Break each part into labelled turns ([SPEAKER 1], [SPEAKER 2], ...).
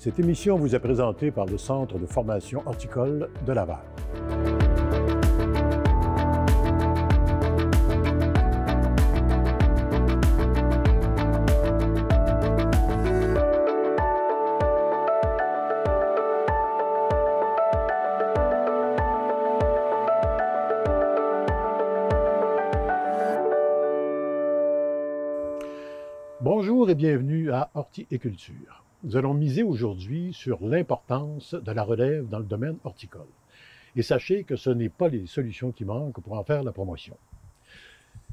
[SPEAKER 1] Cette émission vous est présentée par le Centre de formation horticole de Laval. Bonjour et bienvenue à Horticulture. Nous allons miser aujourd'hui sur l'importance de la relève dans le domaine horticole. Et sachez que ce n'est pas les solutions qui manquent pour en faire la promotion.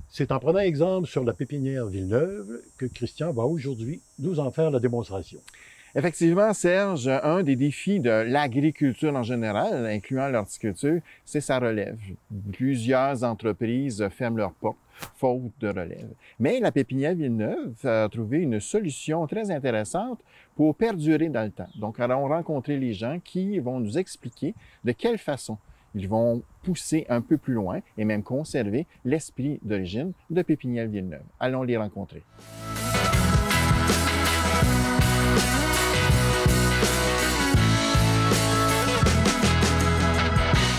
[SPEAKER 1] C'est en prenant exemple sur la pépinière Villeneuve que Christian va aujourd'hui nous en faire la démonstration.
[SPEAKER 2] Effectivement, Serge, un des défis de l'agriculture en général, incluant l'horticulture, c'est sa relève. Plusieurs entreprises ferment leurs portes, faute de relève. Mais la pépinière Villeneuve a trouvé une solution très intéressante pour perdurer dans le temps. Donc, nous allons rencontrer les gens qui vont nous expliquer de quelle façon ils vont pousser un peu plus loin et même conserver l'esprit d'origine de pépinière Villeneuve. Allons les rencontrer.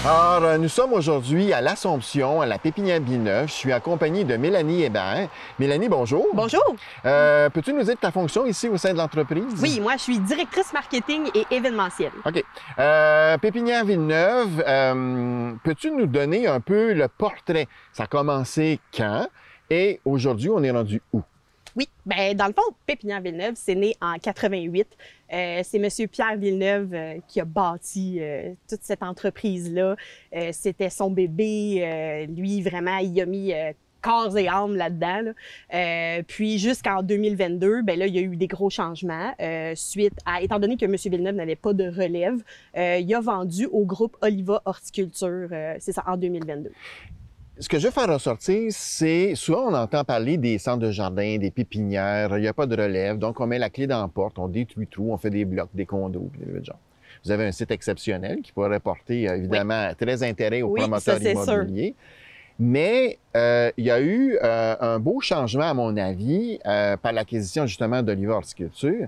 [SPEAKER 2] Alors, nous sommes aujourd'hui à l'Assomption, à la pépinière Villeneuve. Je suis accompagné de Mélanie Hébert. Mélanie, bonjour.
[SPEAKER 3] Bonjour.
[SPEAKER 2] Peux-tu nous dire ta fonction ici au sein de l'entreprise?
[SPEAKER 3] Oui, moi, je suis directrice marketing et événementielle.
[SPEAKER 2] OK. Pépinière Villeneuve, peux-tu nous donner un peu le portrait? Ça a commencé quand? Et aujourd'hui, on est rendu où?
[SPEAKER 3] Oui, bien, dans le fond, Pépinière Villeneuve, c'est né en 88. C'est M. Pierre Villeneuve qui a bâti toute cette entreprise-là. C'était son bébé. Lui, vraiment, il a mis corps et âme là-dedans. Puis jusqu'en 2022, bien là, il y a eu des gros changements. Étant donné que M. Villeneuve n'avait pas de relève, il a vendu au groupe Oliva Horticulture, c'est ça, en 2022.
[SPEAKER 2] Ce que je veux faire ressortir, c'est souvent on entend parler des centres de jardin, des pépinières, il n'y a pas de relève, donc on met la clé dans la porte, on détruit tout, on fait des blocs, des condos, des genre. Vous avez un site exceptionnel qui pourrait porter évidemment très intérêt aux promoteurs immobiliers. Mais il y a eu un beau changement, à mon avis, par l'acquisition justement d'Oliva Horticulture.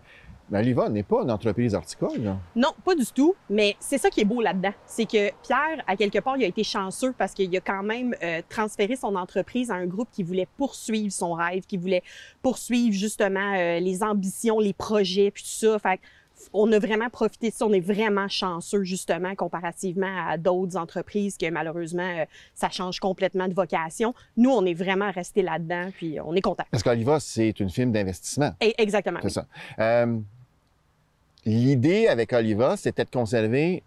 [SPEAKER 2] Mais Oliva n'est pas une entreprise horticole, là.
[SPEAKER 3] Non, pas du tout, mais c'est ça qui est beau là-dedans. C'est que Pierre, à quelque part, il a été chanceux parce qu'il a quand même transféré son entreprise à un groupe qui voulait poursuivre son rêve, qui voulait poursuivre justement les ambitions, les projets, puis tout ça. Fait on a vraiment profité de ça. On est vraiment chanceux, justement, comparativement à d'autres entreprises que, malheureusement, ça change complètement de vocation. Nous, on est vraiment restés là-dedans, puis on est contents.
[SPEAKER 2] Parce qu'Oliva, c'est une firme d'investissement.
[SPEAKER 3] Exactement.
[SPEAKER 2] C'est ça. L'idée avec Oliva, c'était de conserver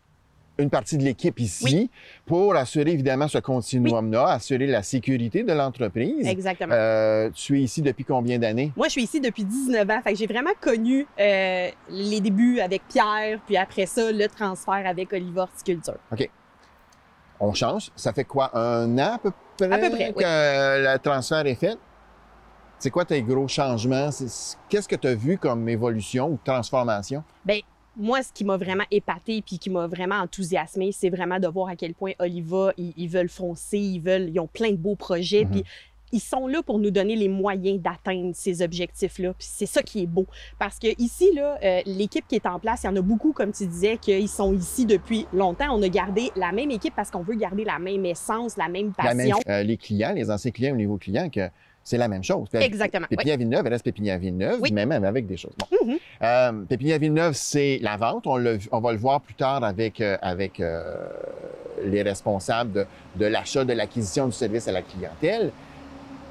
[SPEAKER 2] une partie de l'équipe ici pour assurer évidemment ce continuum-là, assurer la sécurité de l'entreprise.
[SPEAKER 3] Exactement.
[SPEAKER 2] Tu es ici depuis combien d'années?
[SPEAKER 3] Moi, je suis ici depuis 19 ans. Fait que j'ai vraiment connu les débuts avec Pierre, puis après ça, le transfert avec Oliva Horticulture.
[SPEAKER 2] OK. On change. Ça fait quoi, un an à peu près,
[SPEAKER 3] que
[SPEAKER 2] le transfert est fait? C'est quoi tes gros changements? Qu'est-ce que tu as vu comme évolution ou transformation?
[SPEAKER 3] Bien, moi, ce qui m'a vraiment épatée puis qui m'a vraiment enthousiasmée, c'est vraiment de voir à quel point Oliva, ils veulent foncer, ils ont plein de beaux projets, puis ils sont là pour nous donner les moyens d'atteindre ces objectifs-là. Puis c'est ça qui est beau. Parce que ici, là, l'équipe qui est en place, il y en a beaucoup, comme tu disais, qu'ils sont ici depuis longtemps. On a gardé la même équipe parce qu'on veut garder la même essence, la même passion.
[SPEAKER 2] Les clients, les anciens clients, les nouveaux clients, que c'est la même chose.
[SPEAKER 3] Exactement.
[SPEAKER 2] Pépinière Villeneuve, elle reste Pépinière Villeneuve, même avec des choses. Bon. Pépinière Villeneuve, c'est la vente. On va le voir plus tard avec les responsables de l'achat, de l'acquisition du service à la clientèle.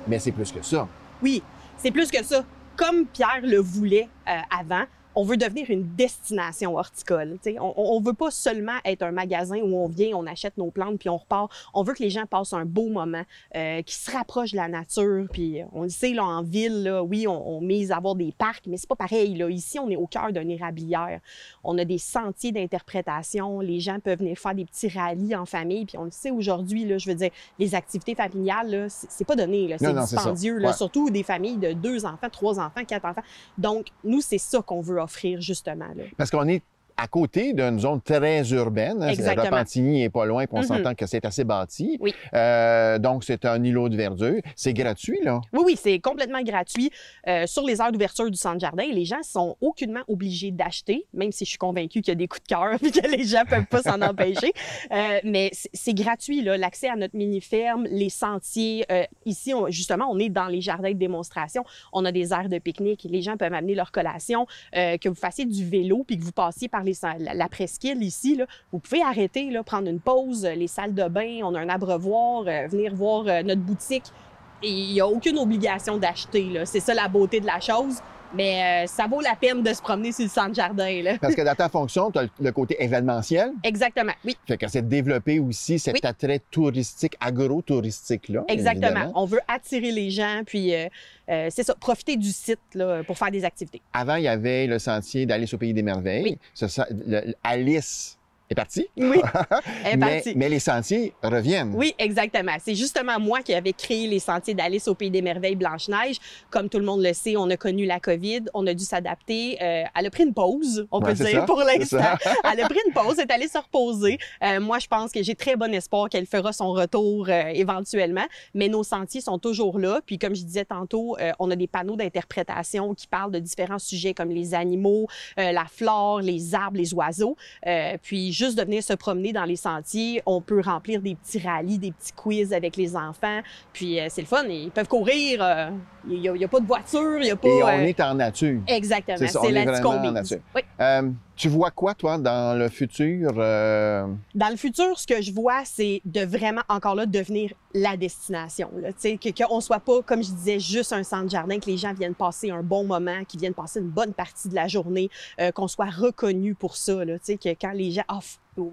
[SPEAKER 2] Mais c'est plus que ça.
[SPEAKER 3] Oui, c'est plus que ça. Comme Pierre le voulait avant, on veut devenir une destination horticole. T'sais. On veut pas seulement être un magasin où on vient, on achète nos plantes puis on repart. On veut que les gens passent un beau moment, qu'ils se rapprochent de la nature. Puis on le sait, là, en ville, là, oui, on mise à avoir des parcs, mais c'est pas pareil. Là. Ici, on est au cœur d'une érablière. On a des sentiers d'interprétation. Les gens peuvent venir faire des petits rallyes en famille. Puis on le sait aujourd'hui, là, je veux dire, les activités familiales, là, c'est pas donné. C'est dispendieux. Là, surtout des familles de 2 enfants, 3 enfants, 4 enfants. Donc, nous, c'est ça qu'on veut offrir, justement. Là.
[SPEAKER 2] Parce qu'on est à côté d'une zone très urbaine. Hein,
[SPEAKER 3] Exactement.
[SPEAKER 2] Repentigny n'est pas loin, puis on s'entend que c'est assez bâti.
[SPEAKER 3] Oui.
[SPEAKER 2] Donc, c'est un îlot de verdure. C'est gratuit, là?
[SPEAKER 3] Oui, oui, c'est complètement gratuit. Sur les heures d'ouverture du centre jardin, les gens sont aucunement obligés d'acheter, même si je suis convaincue qu'il y a des coups de cœur et que les gens peuvent pas s'en empêcher. Mais c'est gratuit, là, l'accès à notre mini-ferme, les sentiers. Ici, justement, on est dans les jardins de démonstration. On a des aires de pique-nique. Les gens peuvent amener leur collation. Que vous fassiez du vélo puis que vous passiez par la presqu'île ici, là, vous pouvez arrêter, là, prendre une pause, les salles de bain, on a un abreuvoir, venir voir notre boutique. Et il n'y a aucune obligation d'acheter, là. C'est ça la beauté de la chose. Mais ça vaut la peine de se promener sur le centre jardin, là.
[SPEAKER 2] Parce que dans ta fonction, tu as le côté événementiel.
[SPEAKER 3] Exactement, oui.
[SPEAKER 2] Fait que c'est de développer aussi cet attrait touristique, agro-touristique-là.
[SPEAKER 3] Exactement.
[SPEAKER 2] Évidemment.
[SPEAKER 3] On veut attirer les gens, puis c'est ça, profiter du site là, pour faire des activités.
[SPEAKER 2] Avant, il y avait le sentier d'Alice au Pays des Merveilles.
[SPEAKER 3] Oui.
[SPEAKER 2] Alice est partie.
[SPEAKER 3] Oui, elle est partie.
[SPEAKER 2] Mais les sentiers reviennent.
[SPEAKER 3] Oui, exactement. C'est justement moi qui avais créé les sentiers d'Alice au Pays des Merveilles Blanche-Neige. Comme tout le monde le sait, on a connu la COVID, on a dû s'adapter. Elle a pris une pause, on peut dire, pour l'instant. Elle a pris une pause, elle est allée se reposer. Moi, je pense que j'ai très bon espoir qu'elle fera son retour éventuellement. Mais nos sentiers sont toujours là. Puis comme je disais tantôt, on a des panneaux d'interprétation qui parlent de différents sujets comme les animaux, la flore, les arbres, les oiseaux. Puis juste de venir se promener dans les sentiers, on peut remplir des petits rallyes, des petits quiz avec les enfants. Puis c'est le fun, ils peuvent courir. Il n'y a pas de voiture, il n'y a pas...
[SPEAKER 2] Et on est en nature.
[SPEAKER 3] Exactement,
[SPEAKER 2] c'est
[SPEAKER 3] là-dessus qu'on mise. Oui.
[SPEAKER 2] Tu vois quoi, toi, dans le futur?
[SPEAKER 3] Dans le futur, ce que je vois, c'est de vraiment, encore là, devenir la destination. Qu'on ne soit pas, comme je disais, juste un centre-jardin, que les gens viennent passer un bon moment, qu'ils viennent passer une bonne partie de la journée, qu'on soit reconnu pour ça. Là, que quand les gens...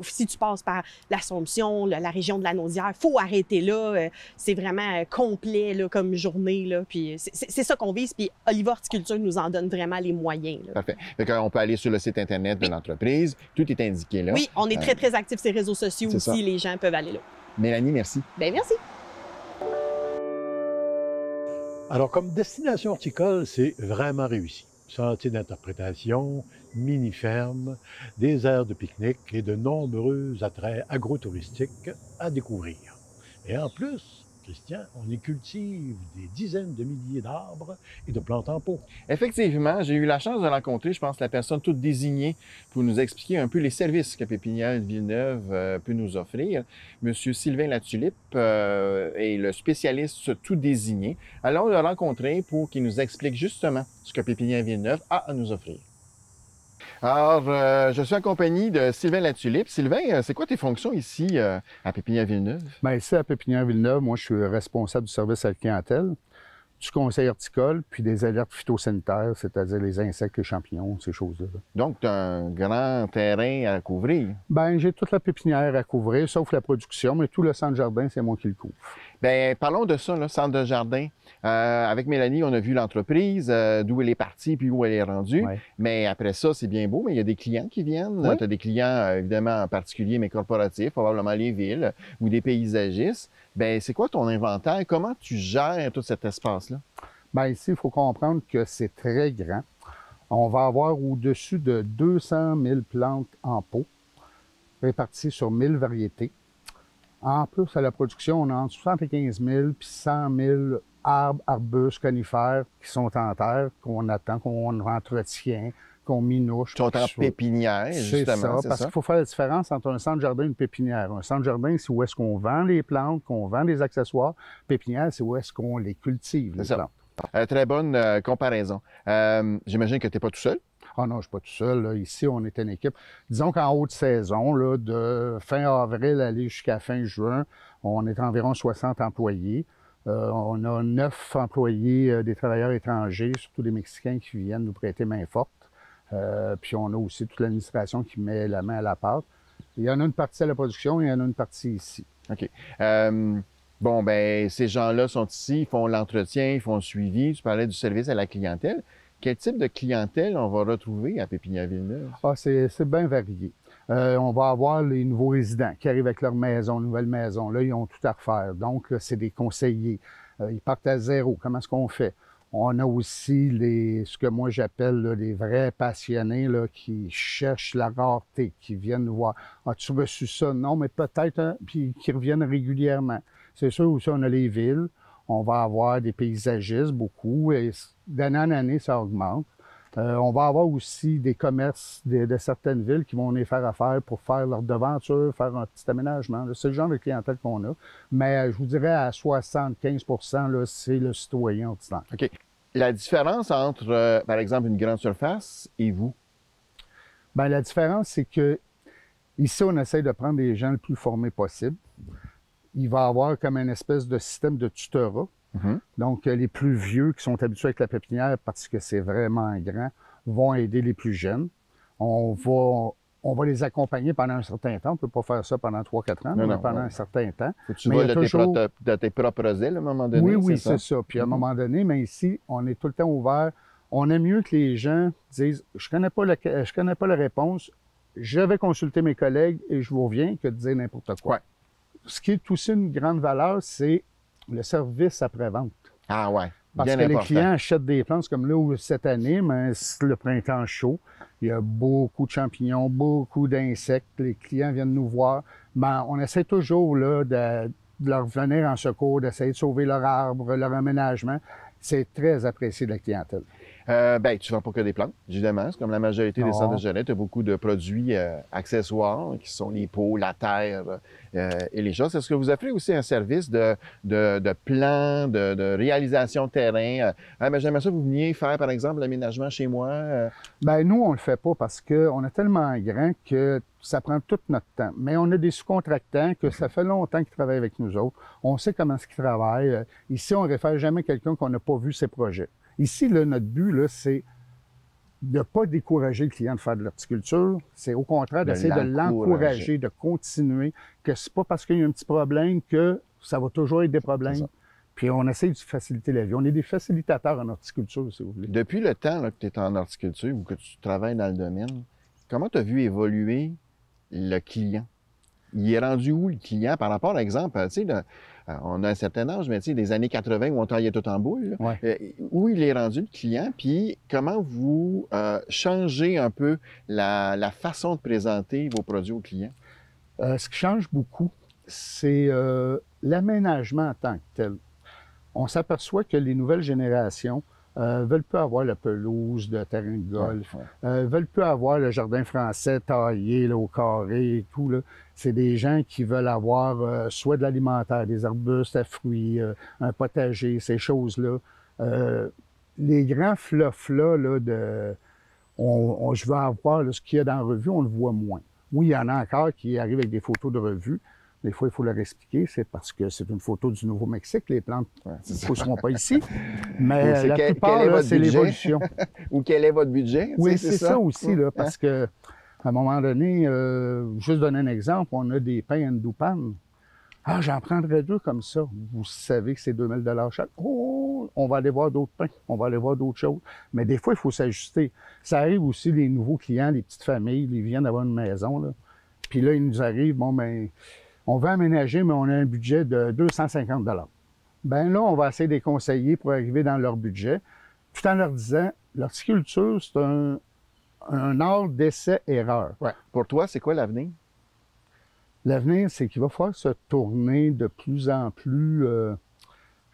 [SPEAKER 3] si tu passes par l'Assomption, la région de la Naudière, il faut arrêter là. C'est vraiment complet là, comme journée. Là, puis c'est ça qu'on vise. Puis Oliva Horticulture nous en donne vraiment les moyens. Là.
[SPEAKER 2] Parfait. On peut aller sur le site Internet de l'entreprise. Tout est indiqué là.
[SPEAKER 3] Oui, on est très, très actifs sur les réseaux sociaux aussi. Ça. Les gens peuvent aller là.
[SPEAKER 2] Mélanie, merci.
[SPEAKER 3] Bien, merci.
[SPEAKER 1] Alors, comme destination horticole, c'est vraiment réussi. Sentier d'interprétation, mini-ferme, des aires de pique-nique et de nombreux attraits agrotouristiques à découvrir. Et en plus, Christian, on y cultive des dizaines de milliers d'arbres et de plantes en pot.
[SPEAKER 2] Effectivement, j'ai eu la chance de rencontrer, je pense, la personne toute désignée pour nous expliquer un peu les services que Pépinière Villeneuve peut nous offrir. Monsieur Sylvain Latulippe est le spécialiste tout désigné. Allons le rencontrer pour qu'il nous explique justement ce que Pépinière Villeneuve a à nous offrir. Alors, je suis en compagnie de Sylvain Latulippe. Sylvain, c'est quoi tes fonctions ici à Pépinière Villeneuve?
[SPEAKER 4] Bien, ici, à Pépinière Villeneuve, moi, je suis responsable du service à la clientèle, du conseil horticole, puis des alertes phytosanitaires, c'est-à-dire les insectes, les champignons, ces choses-là.
[SPEAKER 2] Donc, tu as un grand terrain à couvrir.
[SPEAKER 4] Bien, j'ai toute la pépinière à couvrir, sauf la production, mais tout le centre-jardin, c'est moi qui le couvre.
[SPEAKER 2] Bien, parlons de ça, le centre de jardin. Avec Mélanie, on a vu l'entreprise, d'où elle est partie puis où elle est rendue.
[SPEAKER 4] Ouais.
[SPEAKER 2] Mais après ça, c'est bien beau, mais il y a des clients qui viennent.
[SPEAKER 4] Ouais.
[SPEAKER 2] Tu as des clients, évidemment, en particulier, mais corporatifs, probablement les villes ou des paysagistes. Bien, c'est quoi ton inventaire? Comment tu gères tout cet espace-là?
[SPEAKER 4] Bien, ici, il faut comprendre que c'est très grand. On va avoir au-dessus de 200 000 plantes en pot, réparties sur 1000 variétés. En plus, à la production, on a entre 75 000 puis 100 000 arbres, arbustes, conifères qui sont en terre, qu'on attend, qu'on entretient, qu'on minouche.
[SPEAKER 2] Qui sont en pépinière, justement.
[SPEAKER 4] C'est ça, parce qu'il faut faire la différence entre un centre-jardin et une pépinière. Un centre-jardin, c'est où est-ce qu'on vend les plantes, qu'on vend des accessoires. Pépinière, c'est où est-ce qu'on les cultive, les plantes.
[SPEAKER 2] Très bonne comparaison. J'imagine que tu n'es pas tout seul.
[SPEAKER 4] Ah non, je ne suis pas tout seul. Là. Ici, on est une équipe. Disons qu'en haute saison, là, de fin avril aller jusqu'à fin juin, on est environ 60 employés. On a 9 employés, des travailleurs étrangers, surtout des Mexicains qui viennent nous prêter main forte. Puis on a aussi toute l'administration qui met la main à la pâte. Il y en a une partie à la production et il y en a une partie ici.
[SPEAKER 2] OK. Bon, ben ces gens-là sont ici, ils font l'entretien, ils font le suivi. Tu parlais du service à la clientèle. Quel type de clientèle on va retrouver à Pépinière Villeneuve?
[SPEAKER 4] Ah, c'est bien varié. On va avoir les nouveaux résidents qui arrivent avec leur maison, nouvelle maison. Là, ils ont tout à refaire. Donc, c'est des conseillers. Ils partent à zéro. Comment est-ce qu'on fait? On a aussi ce que moi j'appelle là, les vrais passionnés là, qui cherchent la rareté, qui viennent nous voir. As-tu reçu ça? Non, mais peut-être, hein, puis qui reviennent régulièrement. C'est sûr aussi, on a les villes. On va avoir des paysagistes, beaucoup, et d'année en année, ça augmente. On va avoir aussi des commerces de certaines villes qui vont venir faire affaire pour faire leur devanture, faire un petit aménagement. C'est le genre de clientèle qu'on a. Mais je vous dirais à 75 %, c'est le citoyen ordinaire.
[SPEAKER 2] OK. La différence entre, par exemple, une grande surface et vous?
[SPEAKER 4] Bien, la différence, c'est que ici, on essaie de prendre les gens le plus formés possible. Il va y avoir comme une espèce de système de tutorat. Donc, les plus vieux qui sont habitués avec la pépinière parce que c'est vraiment grand vont aider les plus jeunes. On va les accompagner pendant un certain temps. On ne peut pas faire ça pendant 3-4 ans, mais pendant un certain temps.
[SPEAKER 2] Faut que tu voles de tes propres ailes à un moment donné.
[SPEAKER 4] Oui, c'est ça. Puis à un moment donné, mais ici, on est tout le temps ouvert. On aime mieux que les gens disent « je connais pas la réponse, je vais consulter mes collègues et je vous reviens » que de dire n'importe quoi.
[SPEAKER 2] Ouais.
[SPEAKER 4] Ce qui est aussi une grande valeur, c'est le service après-vente.
[SPEAKER 2] Ah ouais,
[SPEAKER 4] parce que les clients achètent des plantes comme là où cette année, mais c'est le printemps chaud. Il y a beaucoup de champignons, beaucoup d'insectes. Les clients viennent nous voir. Ben, on essaie toujours là, de leur venir en secours, d'essayer de sauver leur arbre, leur aménagement. C'est très apprécié de la clientèle.
[SPEAKER 2] Ben, tu ne vends pas que des plantes, évidemment. C'est comme la majorité des centres de Jeannette. Tu as beaucoup de produits accessoires qui sont les pots, la terre et les choses. Est-ce que vous offrez aussi un service de plan, de réalisation de terrain? Ben, j'aimerais ça que vous veniez faire, par exemple, l'aménagement chez moi.
[SPEAKER 4] Ben, nous, on le fait pas parce qu'on est tellement grand que ça prend tout notre temps. Mais on a des sous-contractants que ça fait longtemps qu'ils travaillent avec nous autres. On sait comment ils travaillent. Ici, on ne réfère jamais quelqu'un qu'on n'a pas vu ses projets. Ici, là, notre but, là, c'est de ne pas décourager le client de faire de l'horticulture. C'est au contraire d'essayer de l'encourager, de continuer, que c'est pas parce qu'il y a un petit problème que ça va toujours être des problèmes. Puis on essaie de faciliter la vie. On est des facilitateurs en horticulture, si vous voulez.
[SPEAKER 2] Depuis le temps là, que tu es en horticulture ou que tu travailles dans le domaine, comment tu as vu évoluer le client? Il est rendu où, le client, par rapport, par exemple, tu sais, on a un certain âge, mais tu sais, des années 80 où on travaillait tout en boule, où il est rendu, le client, puis comment vous changez un peu la façon de présenter vos produits aux clients?
[SPEAKER 4] Ce qui change beaucoup, c'est l'aménagement en tant que tel. On s'aperçoit que les nouvelles générations veulent plus avoir la pelouse de terrain de golf, veulent plus avoir le jardin français taillé là, au carré et tout. C'est des gens qui veulent avoir soit de l'alimentaire, des arbustes à fruits, un potager, ces choses-là. Les grands fluffs-là, je veux avoir là, ce qu'il y a dans la revue, on le voit moins. Oui, il y en a encore qui arrivent avec des photos de revue. Des fois, il faut leur expliquer, c'est parce que c'est une photo du Nouveau-Mexique, les plantes ne pousseront pas ici. Mais la plupart, c'est l'évolution.
[SPEAKER 2] Ou quel est votre budget?
[SPEAKER 4] Oui, c'est ça aussi, là, parce que à un moment donné, juste donner un exemple, on a des pains Ndoupan. Ah, j'en prendrais 2 comme ça. Vous savez que c'est 2000 $ chaque. Oh, on va aller voir d'autres pains, on va aller voir d'autres choses. Mais des fois, il faut s'ajuster. Ça arrive aussi, les nouveaux clients, les petites familles, ils viennent d'avoir une maison, là. Puis là, ils nous arrivent, bon, ben, on veut aménager, mais on a un budget de 250 $. Bien là, on va essayer de les conseiller pour arriver dans leur budget, tout en leur disant, l'horticulture, c'est un art d'essai-erreur.
[SPEAKER 2] Ouais. Pour toi, c'est quoi l'avenir?
[SPEAKER 4] L'avenir, c'est qu'il va falloir se tourner de plus en plus...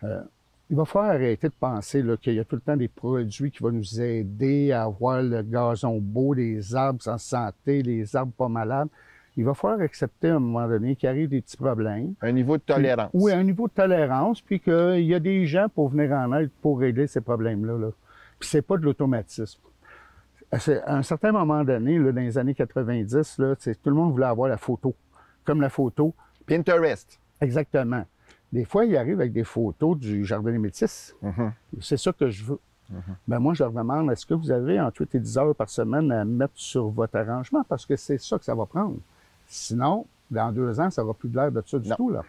[SPEAKER 4] il va falloir arrêter de penser qu'il y a tout le temps des produits qui vont nous aider à avoir le gazon beau, les arbres en santé, les arbres pas malades. Il va falloir accepter à un moment donné qu'il arrive des petits problèmes. Un
[SPEAKER 2] niveau de tolérance.
[SPEAKER 4] Oui, un niveau de tolérance, puis qu'il y a des gens pour venir en aide pour régler ces problèmes-là. Là. Puis c'est pas de l'automatisme. À un certain moment donné, là, dans les années 90, là, tout le monde voulait avoir la photo. Comme la photo.
[SPEAKER 2] Pinterest.
[SPEAKER 4] Exactement. Des fois, ils arrivent avec des photos du Jardin des Métis. C'est ça que je veux. Ben moi, je leur demande, est-ce que vous avez entre 8 et 10 heures par semaine à mettre sur votre arrangement? Parce que c'est ça que ça va prendre. Sinon, dans 2 ans, ça n'aura plus de l'air de ça du tout. Là.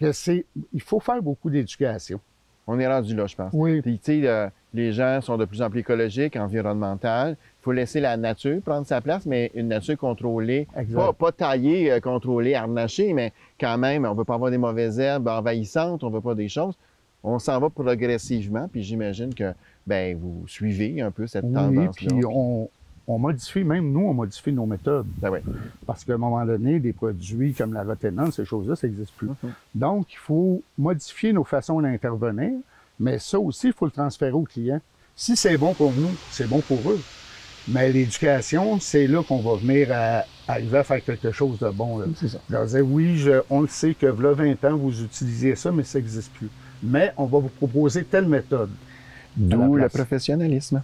[SPEAKER 4] Il faut faire beaucoup d'éducation.
[SPEAKER 2] On est rendu là, je pense.
[SPEAKER 4] Oui.
[SPEAKER 2] Puis, tu sais, les gens sont de plus en plus écologiques, environnementales. Il faut laisser la nature prendre sa place, mais une nature contrôlée. Pas taillée, contrôlée, harnachée, mais quand même, on ne veut pas avoir des mauvaises herbes envahissantes, on ne veut pas des choses. On s'en va progressivement, puis j'imagine que ben, vous suivez un peu cette
[SPEAKER 4] Oui,
[SPEAKER 2] tendance-là.
[SPEAKER 4] puis on modifie, même nous, on modifie nos méthodes.
[SPEAKER 2] Ben oui.
[SPEAKER 4] Parce qu'à un moment donné, des produits comme la roténante, ces choses-là, ça n'existe plus. Donc, il faut modifier nos façons d'intervenir, mais ça aussi, il faut le transférer aux clients. Si c'est bon pour nous, c'est bon pour eux. Mais l'éducation, c'est là qu'on va venir arriver à faire quelque chose de bon. Là.
[SPEAKER 2] C'est ça.
[SPEAKER 4] Je leur disais, oui, on le sait que là, 20 ans, vous utilisez ça, mais ça n'existe plus. Mais on va vous proposer telle méthode.
[SPEAKER 2] D'où le
[SPEAKER 4] place.
[SPEAKER 2] professionnalisme.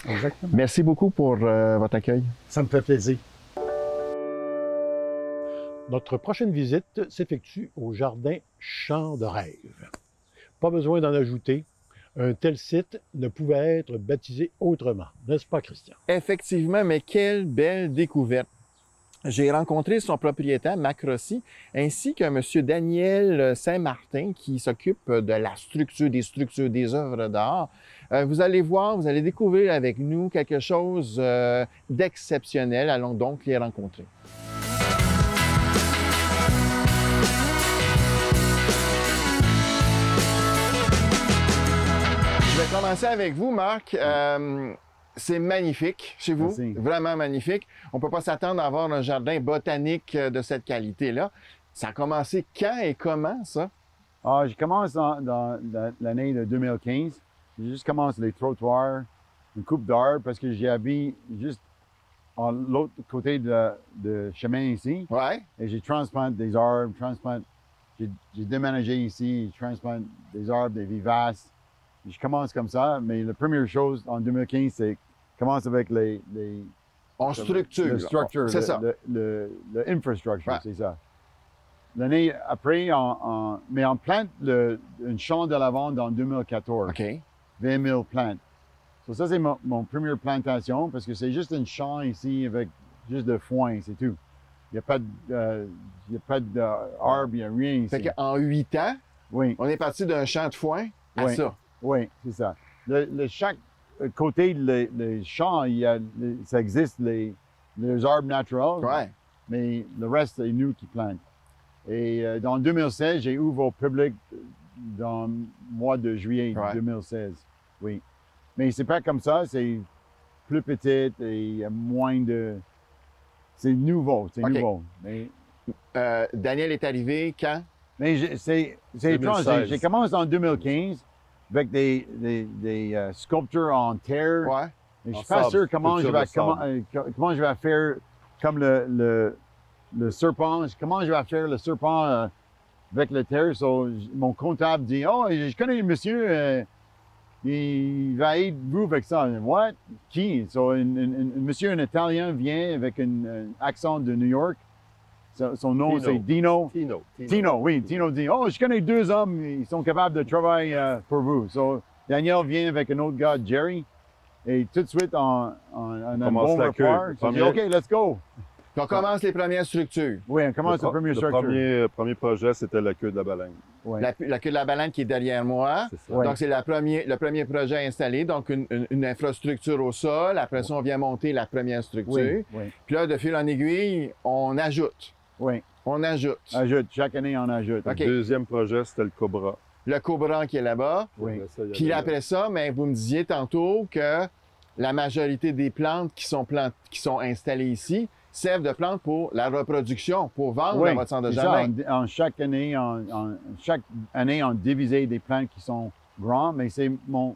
[SPEAKER 4] Exactement.
[SPEAKER 2] Merci beaucoup pour votre accueil.
[SPEAKER 4] Ça me fait plaisir.
[SPEAKER 1] Notre prochaine visite s'effectue au jardin Champ de rêve. Pas besoin d'en ajouter. Un tel site ne pouvait être baptisé autrement, n'est-ce pas, Christian?
[SPEAKER 2] Effectivement, mais quelle belle découverte. J'ai rencontré son propriétaire, Mac Rossi, ainsi que M. Daniel Saint-Martin, qui s'occupe de la structure des œuvres d'art. Vous allez voir, vous allez découvrir avec nous quelque chose d'exceptionnel. Allons donc les rencontrer. Je vais commencer avec vous, Marc. C'est magnifique chez vous,
[SPEAKER 4] Merci.
[SPEAKER 2] Vraiment magnifique. On ne peut pas s'attendre à avoir un jardin botanique de cette qualité-là. Ça a commencé quand et comment, ça?
[SPEAKER 5] Ah, je commence dans l'année de 2015. J'ai juste commencé les trottoirs, une coupe d'arbres, parce que j'habite juste à l'autre côté de chemin ici.
[SPEAKER 2] Ouais.
[SPEAKER 5] Et j'ai transplanté des arbres, j'ai déménagé ici, je transplante des arbres, des vivaces. Je commence comme ça, mais la première chose en 2015, c'est commence avec
[SPEAKER 2] On structure.
[SPEAKER 5] le structure,
[SPEAKER 2] C'est ça.
[SPEAKER 5] le infrastructure,
[SPEAKER 2] Ouais.
[SPEAKER 5] c'est ça. L'année après, mais on plante une champ de lavande en 2014.
[SPEAKER 2] OK.
[SPEAKER 5] 20 000 plantes. So, ça, c'est mon première plantation parce que c'est juste une champ ici avec juste de foin, c'est tout. Il n'y a pas d'arbre, il n'y a rien ici.
[SPEAKER 2] Fait qu'en 8 ans,
[SPEAKER 5] Oui,
[SPEAKER 2] on est parti d'un champ de foin à
[SPEAKER 5] Oui.
[SPEAKER 2] ça.
[SPEAKER 5] oui, c'est ça. Chaque côté des champs, ça existe les arbres naturels,
[SPEAKER 2] Ouais.
[SPEAKER 5] mais le reste, c'est nous qui plantons. Et dans 2016, j'ai ouvert au public dans le mois de juillet
[SPEAKER 2] Ouais.
[SPEAKER 5] 2016. Oui. Mais c'est pas comme ça, c'est plus petit et il y a moins de. C'est nouveau, c'est
[SPEAKER 2] OK.
[SPEAKER 5] nouveau. Mais
[SPEAKER 2] Daniel est arrivé quand?
[SPEAKER 5] c'est étrange.
[SPEAKER 1] 2016.
[SPEAKER 5] J'ai commencé en 2015 avec des sculptures en terre.
[SPEAKER 2] Ouais.
[SPEAKER 5] Mais je
[SPEAKER 1] En
[SPEAKER 5] suis pas
[SPEAKER 1] sable,
[SPEAKER 5] sûr comment je
[SPEAKER 1] sculpture
[SPEAKER 5] vais,
[SPEAKER 1] de sable.
[SPEAKER 5] comment je vais faire comme le serpent. Comment je vais faire le serpent avec le terre. So, mon comptable dit, oh, je connais un monsieur, il va aider vous avec ça. What? Qui? So, un monsieur, un Italien, vient avec un accent de New York. Son nom,
[SPEAKER 1] Tino.
[SPEAKER 5] c'est Dino.
[SPEAKER 1] Tino.
[SPEAKER 5] Tino, oui. Tino dit, oh, je connais 2 hommes, ils sont capables de travailler pour vous. So, Daniel vient avec un autre gars, Jerry, et tout de suite, on a un
[SPEAKER 1] commence
[SPEAKER 5] bon
[SPEAKER 1] la
[SPEAKER 5] rapport.
[SPEAKER 1] queue.
[SPEAKER 5] So, je dis, OK, let's go.
[SPEAKER 2] On commence les premières structures.
[SPEAKER 5] Oui, on commence le premier structure.
[SPEAKER 6] Premier projet, c'était la queue de la baleine.
[SPEAKER 5] Oui.
[SPEAKER 2] La queue de la baleine qui est derrière moi.
[SPEAKER 6] C'est ça.
[SPEAKER 5] Ouais.
[SPEAKER 2] Donc, c'est le premier projet installé. Donc, une infrastructure au sol. Après ça, on vient monter la première structure.
[SPEAKER 5] Oui, oui,
[SPEAKER 2] Puis là, de fil en aiguille, on ajoute.
[SPEAKER 5] oui.
[SPEAKER 2] On ajoute.
[SPEAKER 5] Ajoute. Chaque année, on ajoute.
[SPEAKER 2] OK.
[SPEAKER 6] Le deuxième projet, c'était le Cobra.
[SPEAKER 2] Le cobra qui est là-bas.
[SPEAKER 5] Oui.
[SPEAKER 6] Ça, il y
[SPEAKER 2] Puis
[SPEAKER 6] avait-
[SPEAKER 2] après ça, mais vous me disiez tantôt que la majorité des plantes qui sont installées ici servent de plantes pour la reproduction, pour vendre
[SPEAKER 5] Oui,
[SPEAKER 2] dans votre centre de
[SPEAKER 5] c'est ça.
[SPEAKER 2] jardin.
[SPEAKER 5] Chaque année, on divisait des plantes qui sont grandes, mais c'est mon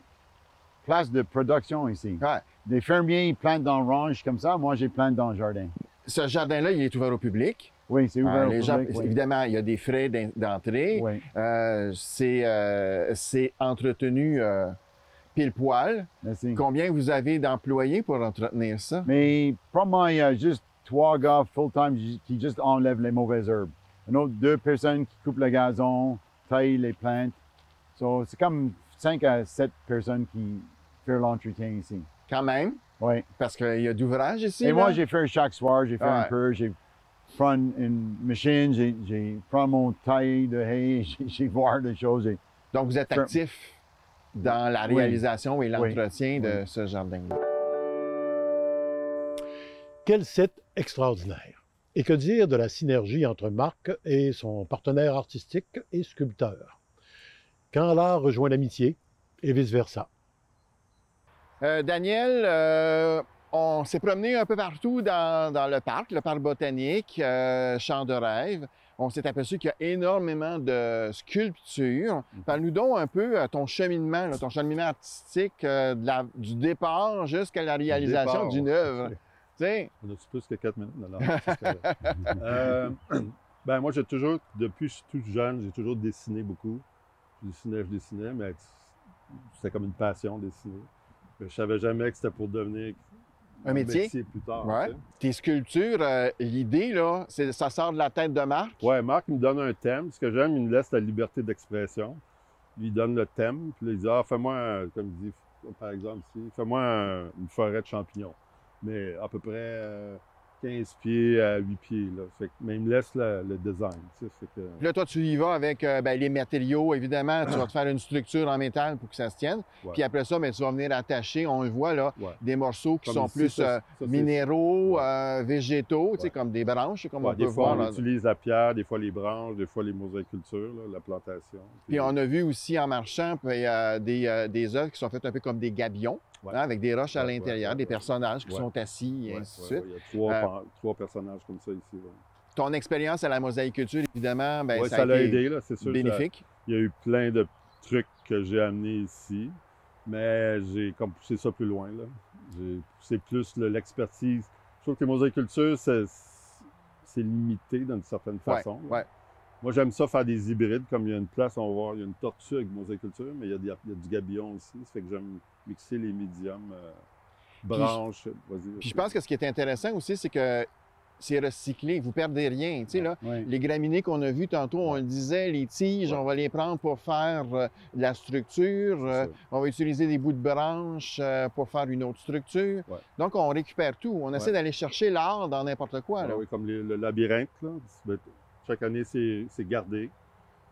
[SPEAKER 5] place de production ici.
[SPEAKER 2] Ouais.
[SPEAKER 5] Des fermiers, ils plantent dans le range comme ça. Moi, j'ai planté dans le jardin.
[SPEAKER 2] Ce jardin-là, il est ouvert au public.
[SPEAKER 5] Oui, c'est ouvert au
[SPEAKER 2] Les gens,
[SPEAKER 5] public, oui.
[SPEAKER 2] évidemment, il y a des frais d'entrée.
[SPEAKER 5] Oui.
[SPEAKER 2] C'est entretenu pile poil.
[SPEAKER 5] Merci.
[SPEAKER 2] Combien vous avez d'employés pour entretenir ça?
[SPEAKER 5] Mais probablement, il y a juste 3 gars full-time qui juste enlèvent les mauvaises herbes. Un autre 2 personnes qui coupent le gazon, taillent les plantes. So, c'est comme 5 à 7 personnes qui font l'entretien ici.
[SPEAKER 2] Quand même,
[SPEAKER 5] Oui.
[SPEAKER 2] parce qu'il y a d'ouvrages ici.
[SPEAKER 5] Et
[SPEAKER 2] là.
[SPEAKER 5] moi, j'ai fait chaque soir, j'ai fait un
[SPEAKER 2] Ouais.
[SPEAKER 5] peu, j'ai pris une machine, j'ai pris mon taille de hay, j'ai voir des choses.
[SPEAKER 2] Donc, vous êtes actif dans la
[SPEAKER 5] Oui.
[SPEAKER 2] réalisation et l'entretien de
[SPEAKER 5] Oui.
[SPEAKER 2] ce jardin-là.
[SPEAKER 1] Quel site extraordinaire! Et que dire de la synergie entre Marc et son partenaire artistique et sculpteur? quand l'art rejoint l'amitié et vice-versa.
[SPEAKER 2] Daniel, on s'est promené un peu partout dans le parc botanique, Champ de rêve. On s'est aperçu qu'il y a énormément de sculptures. Parle-nous donc un peu ton cheminement artistique du départ jusqu'à la réalisation d'une œuvre. Tu sais?
[SPEAKER 6] On a plus que 4 minutes? Non, ben moi, depuis que je suis tout jeune, j'ai toujours dessiné beaucoup. Je dessinais, mais c'était comme une passion, dessiner. Je savais jamais que c'était pour devenir
[SPEAKER 2] un métier
[SPEAKER 6] plus tard.
[SPEAKER 2] Ouais. Tes sculptures, l'idée, là, ça sort de la tête de Marc?
[SPEAKER 6] Oui, Marc me donne un thème. Ce que j'aime, il me laisse la liberté d'expression. Il donne le thème, puis là, il dit, fais-moi, comme il dit, par exemple ici, fais-moi une forêt de champignons. Mais à peu près 15 pieds à 8 pieds. Là. Mais il me laisse le design. Tu sais,
[SPEAKER 2] Puis là, toi, tu y vas avec les matériaux, évidemment. Tu vas te faire une structure en métal pour que ça se tienne.
[SPEAKER 6] Ouais.
[SPEAKER 2] Puis après ça, tu vas venir attacher, on le voit là, des morceaux qui
[SPEAKER 6] comme
[SPEAKER 2] sont
[SPEAKER 6] ici,
[SPEAKER 2] plus minéraux, végétaux, tu sais, comme des branches, comme on peut voir.
[SPEAKER 6] On utilise la pierre, des fois les branches, des fois les mosaïcultures, la plantation.
[SPEAKER 2] Puis on a vu aussi en marchant des œuvres qui sont faites un peu comme des gabions.
[SPEAKER 6] Ouais.
[SPEAKER 2] Avec des roches à l'intérieur, des personnages qui sont assis et ainsi de suite.
[SPEAKER 6] Il y a trois personnages comme ça ici. Là.
[SPEAKER 2] Ton expérience à la mosaïculture, évidemment,
[SPEAKER 6] ça l'a aidé, là, c'est sûr.
[SPEAKER 2] Bénéfique.
[SPEAKER 6] Il y a eu plein de trucs que j'ai amenés ici, mais j'ai comme poussé ça plus loin. C'est plus l'expertise. Je trouve que les mosaïcultures, c'est limité d'une certaine façon.
[SPEAKER 2] Ouais.
[SPEAKER 6] Moi, j'aime ça faire des hybrides, comme il y a une place, on va voir, il y a une tortue avec mosaïculture, mais il y a du gabillon aussi. Ça fait que j'aime mixer les médiums, branches.
[SPEAKER 2] Puis je pense que ce qui est intéressant aussi, c'est que c'est recyclé, vous ne perdez rien. Tu sais, là, les graminées qu'on a vues tantôt, on le disait, les tiges, on va les prendre pour faire de la structure. On va utiliser des bouts de branches pour faire une autre structure.
[SPEAKER 6] Ouais.
[SPEAKER 2] Donc, on récupère tout. On essaie d'aller chercher l'art dans n'importe quoi. Là.
[SPEAKER 6] Oui, comme le labyrinthe. Là. Chaque année, c'est gardé.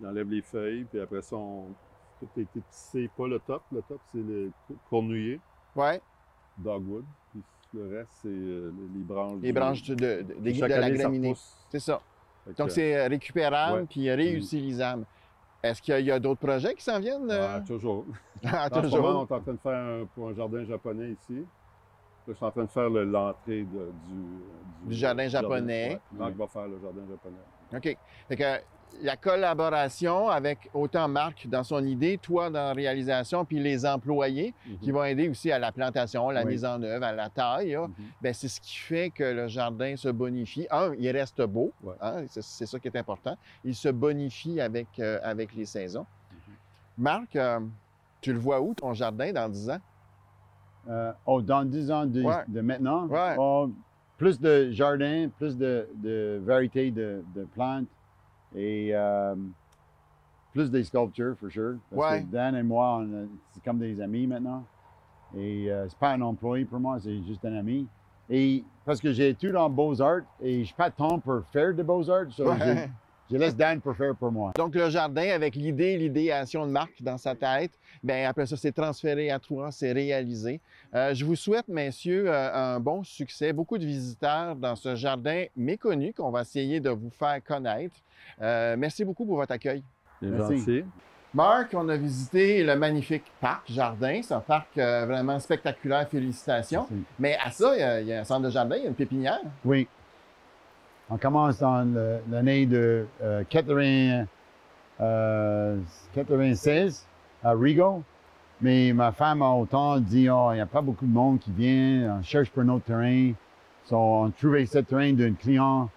[SPEAKER 6] On enlève les feuilles, puis après ça, tout a été tissé. Pas le top. Le top, c'est le cornouiller.
[SPEAKER 2] Oui.
[SPEAKER 6] Dogwood. Puis le reste, c'est les branches.
[SPEAKER 2] Les branches de la graminée. C'est ça. Donc, c'est récupérable puis réutilisable. Est-ce qu'il y a d'autres projets qui s'en viennent?
[SPEAKER 6] Toujours.
[SPEAKER 2] Toujours.
[SPEAKER 6] On est en train de faire pour un jardin japonais ici. Là, je suis en train de faire l'entrée
[SPEAKER 2] du jardin japonais.
[SPEAKER 6] Marc va faire le jardin japonais.
[SPEAKER 2] OK. Fait que la collaboration avec autant Marc dans son idée, toi dans la réalisation, puis les employés qui vont aider aussi à la plantation, la mise en œuvre, à la taille, bien, c'est ce qui fait que le jardin se bonifie. Il reste beau, c'est ça qui est important. Il se bonifie avec les saisons. Marc, tu le vois où ton jardin dans 10 ans?
[SPEAKER 5] Dans 10 ans de maintenant,
[SPEAKER 2] Ouais.
[SPEAKER 5] Plus de jardin, plus de variétés de plantes et plus des sculptures, for sure. Parce que Dan et moi, c'est comme des amis maintenant. Et c'est pas un employé pour moi, c'est juste un ami. Et parce que j'ai étudié en Beaux-Arts et je n'ai pas de temps pour faire de Beaux-Arts, je laisse Dan pour faire pour moi.
[SPEAKER 2] Donc, le jardin, avec l'idéation de Marc dans sa tête, bien, après ça, c'est transféré à toi, c'est réalisé. Je vous souhaite, messieurs, un bon succès, beaucoup de visiteurs dans ce jardin méconnu qu'on va essayer de vous faire connaître. Merci beaucoup pour votre accueil.
[SPEAKER 6] C'est gentil.
[SPEAKER 2] Marc, on a visité le magnifique parc jardin. C'est un parc vraiment spectaculaire. Félicitations.
[SPEAKER 5] Merci.
[SPEAKER 2] Mais à ça, il y a un centre de jardin, il y a une pépinière.
[SPEAKER 5] Oui. On commence dans l'année de 96 à Rigaud. Mais ma femme a autant dit, il n'y a pas beaucoup de monde qui vient, on cherche pour notre terrain. On a trouvé ce terrain d'un client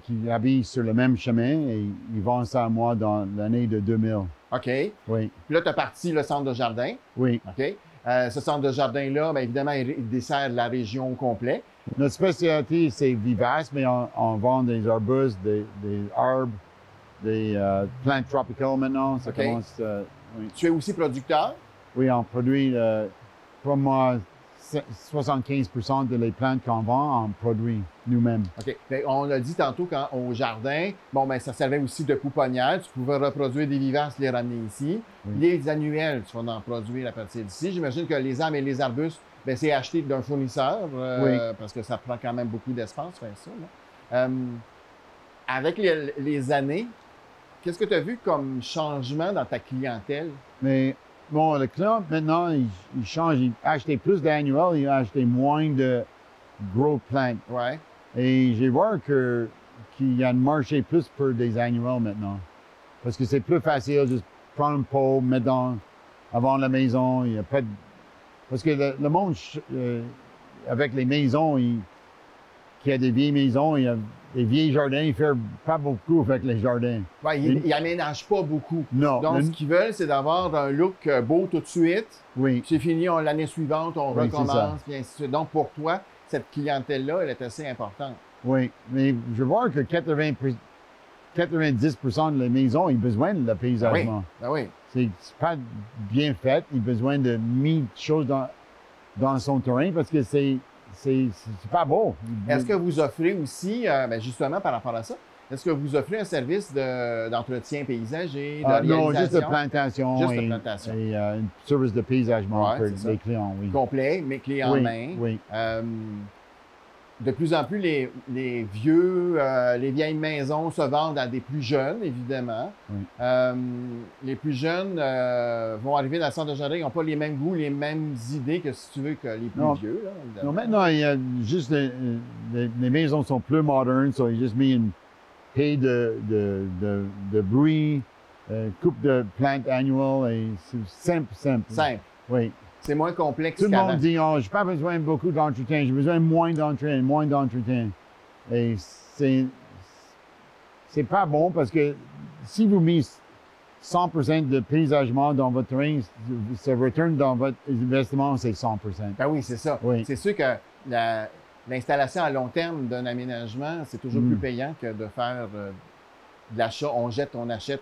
[SPEAKER 5] qui habite sur le même chemin et ils vendent ça à moi dans l'année de 2000.
[SPEAKER 2] OK.
[SPEAKER 5] Oui.
[SPEAKER 2] Puis là, tu as parti le centre de jardin.
[SPEAKER 5] Oui.
[SPEAKER 2] OK. Ce centre de jardin-là, bien évidemment, il dessert la région au complet.
[SPEAKER 5] Notre spécialité, c'est vivace, mais on vend des arbustes, des arbres, des plantes tropicales maintenant. Ça commence, oui.
[SPEAKER 2] Tu es aussi producteur?
[SPEAKER 5] Oui, on produit, pour moi, 75% de les plantes qu'on vend, on produit nous-mêmes.
[SPEAKER 2] OK. Bien, on l'a dit tantôt au jardin, ça servait aussi de pouponnière. Tu pouvais reproduire des vivaces, les ramener ici.
[SPEAKER 5] Oui.
[SPEAKER 2] Les annuels, tu vas en produire à partir d'ici. J'imagine que les arbres et les arbustes, bien, c'est acheté d'un fournisseur parce que ça prend quand même beaucoup d'espace faire ça. Là. Avec les années, Qu'est-ce que tu as vu comme changement dans ta clientèle?
[SPEAKER 5] Mais bon, le client, maintenant, il change. Il a acheté plus d'annuels, il a acheté moins de gros plantes.
[SPEAKER 2] Ouais.
[SPEAKER 5] Et je vais voir qu'il y a un marché plus pour des annuels maintenant. Parce que c'est plus facile, juste prendre une pole, mettre avant la maison. Il y a pas de... Parce que le monde, avec les maisons, qui a des vieilles maisons, il y a des vieilles jardins, ils ne font pas beaucoup avec les jardins.
[SPEAKER 2] Ouais, ils n'aménagent pas beaucoup.
[SPEAKER 5] Non.
[SPEAKER 2] Donc, ce qu'ils veulent, c'est d'avoir un look beau tout de suite.
[SPEAKER 5] Oui.
[SPEAKER 2] C'est fini, l'année suivante, on
[SPEAKER 5] Oui, c'est
[SPEAKER 2] recommence, puis ainsi de suite. Donc, pour toi, cette clientèle-là, elle est assez importante.
[SPEAKER 5] Oui, mais je vois que 90% des maisons, ils ont besoin de le paysagement.
[SPEAKER 2] Ah oui.
[SPEAKER 5] C'est pas bien fait. Il a besoin de mettre des choses dans son terrain parce que c'est pas beau.
[SPEAKER 2] Est-ce que vous offrez aussi, justement par rapport à ça, est-ce que vous offrez un service d'entretien paysager, de réalisation?
[SPEAKER 5] Non, juste de plantation.
[SPEAKER 2] Juste de plantation.
[SPEAKER 5] Et un service de paysagement
[SPEAKER 2] Ouais,
[SPEAKER 5] pour les clients, oui.
[SPEAKER 2] Complet, mais clé en
[SPEAKER 5] Oui,
[SPEAKER 2] main.
[SPEAKER 5] oui.
[SPEAKER 2] De plus en plus, les vieilles maisons se vendent à des plus jeunes, évidemment.
[SPEAKER 5] Oui.
[SPEAKER 2] Les plus jeunes vont arriver dans le centre de jardin, ils n'ont pas les mêmes goûts, les mêmes idées que, si tu veux, que les plus
[SPEAKER 5] Non.
[SPEAKER 2] vieux. Là,
[SPEAKER 5] Non, maintenant, il y a juste les maisons sont plus modernes, so il a juste mis une haie de bruit, coupe de plantes annuelles, et c'est simple.
[SPEAKER 2] Simple.
[SPEAKER 5] Oui.
[SPEAKER 2] C'est moins complexe
[SPEAKER 5] Tout le
[SPEAKER 2] qu'avant.
[SPEAKER 5] monde dit, oh, j'ai pas besoin de beaucoup d'entretien, j'ai besoin de moins d'entretien. Et c'est pas bon parce que si vous mettez 100% de paysagement dans votre terrain, ce return dans votre investissement, c'est 100%.
[SPEAKER 2] Ben oui, c'est ça.
[SPEAKER 5] Oui.
[SPEAKER 2] C'est sûr que l'installation à long terme d'un aménagement, c'est toujours plus payant que de faire de l'achat. On jette, on achète,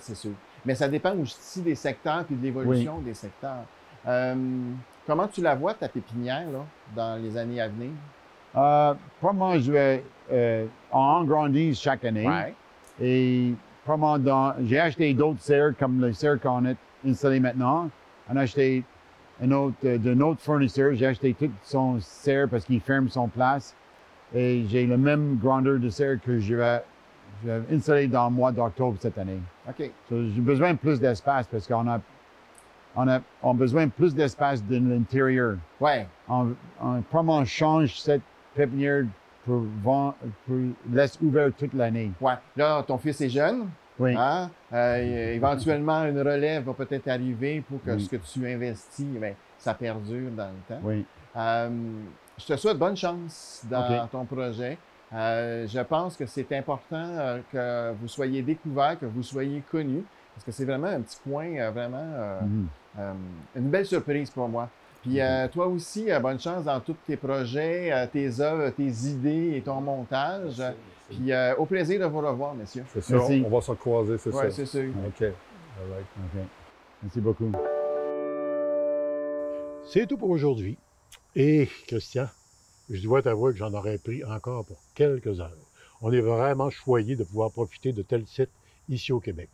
[SPEAKER 2] c'est sûr. Mais ça dépend aussi des secteurs et de l'évolution des secteurs. Comment tu la vois, ta pépinière, là, dans les années à venir?
[SPEAKER 5] Probablement, je vais en grandir chaque année.
[SPEAKER 2] Ouais.
[SPEAKER 5] Et probablement, j'ai acheté d'autres serres comme les serres qu'on a installées maintenant. On a acheté d'un autre fournisseur. J'ai acheté toute son serre parce qu'il ferme son place. Et j'ai la même grandeur de serre que je vais installer dans le mois d'octobre cette année.
[SPEAKER 2] OK.
[SPEAKER 5] So, j'ai besoin de plus d'espace parce qu'on a besoin de plus d'espace de l'intérieur.
[SPEAKER 2] Ouais.
[SPEAKER 5] On probablement change cette pépinière pour laisser ouvert toute l'année.
[SPEAKER 2] Ouais. Là, ton fils est jeune.
[SPEAKER 5] Oui.
[SPEAKER 2] Hein? Éventuellement, une relève va peut-être arriver pour que ce que tu investis, ça perdure dans le temps.
[SPEAKER 5] Oui.
[SPEAKER 2] Je te souhaite bonne chance dans ton projet. Je pense que c'est important que vous soyez découvert, que vous soyez connu, parce que c'est vraiment un petit coin, une belle surprise pour moi. Puis toi aussi, bonne chance dans tous tes projets, tes œuvres, tes idées et ton montage. Puis au plaisir de vous revoir, messieurs.
[SPEAKER 6] C'est sûr,
[SPEAKER 5] Merci.
[SPEAKER 6] on va se croiser, c'est ça.
[SPEAKER 2] Oui, c'est sûr.
[SPEAKER 6] OK. All right.
[SPEAKER 5] OK. Merci beaucoup.
[SPEAKER 1] C'est tout pour aujourd'hui. Et Christian, je dois t'avouer que j'en aurais pris encore pour quelques heures. On est vraiment choyé de pouvoir profiter de tels sites ici au Québec.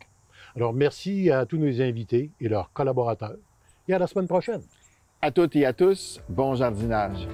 [SPEAKER 1] Alors, merci à tous nos invités et leurs collaborateurs. Et à la semaine prochaine.
[SPEAKER 2] À toutes et à tous, bon jardinage.